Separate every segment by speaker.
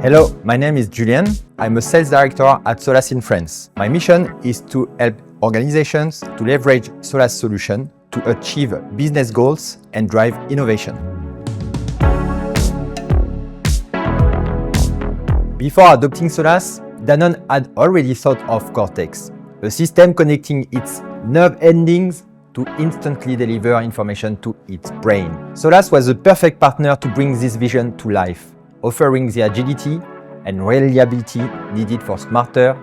Speaker 1: Hello, my name is Julien. I'm a sales director at Solace in France. My mission is to help organizations to leverage Solace solution to achieve business goals and drive innovation. Before adopting Solace, Danone had already thought of Cortex, a system connecting its nerve endings to instantly deliver information to its brain. Solace was the perfect partner to bring this vision to life, offering the agility and reliability needed for smarter,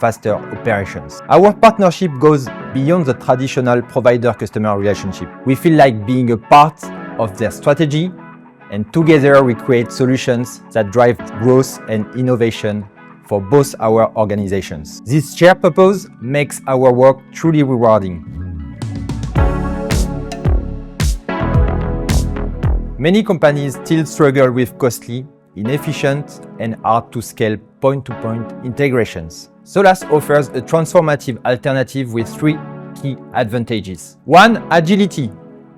Speaker 1: faster operations. Our partnership goes beyond the traditional provider-customer relationship. We feel like being a part of their strategy, and together we create solutions that drive growth and innovation for both our organizations. This shared purpose makes our work truly rewarding. Many companies still struggle with costly, inefficient, and hard-to-scale point-to-point integrations. Solace offers a transformative alternative with three key advantages. 1. Agility.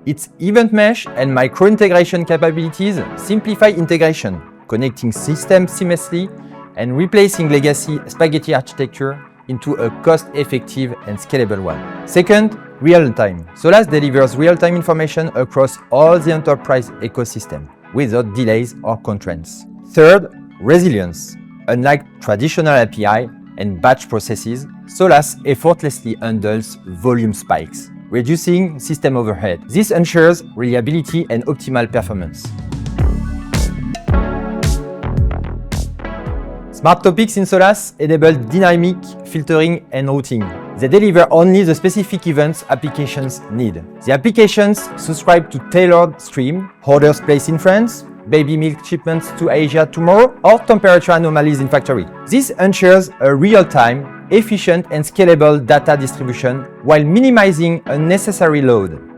Speaker 1: Its event mesh and micro-integration capabilities simplify integration, connecting systems seamlessly and replacing legacy spaghetti architecture into a cost-effective and scalable one. Second, real-time. Solace delivers real-time information across all the enterprise ecosystem, without delays or constraints. Third, resilience. Unlike traditional API and batch processes, Solace effortlessly handles volume spikes, reducing system overhead. This ensures reliability and optimal performance. Smart topics in Solace enable dynamic filtering and routing. They deliver only the specific events applications need. The applications subscribe to tailored stream, orders placed in France, baby milk shipments to Asia tomorrow, or temperature anomalies in factory. This ensures a real-time, efficient and scalable data distribution while minimizing unnecessary load.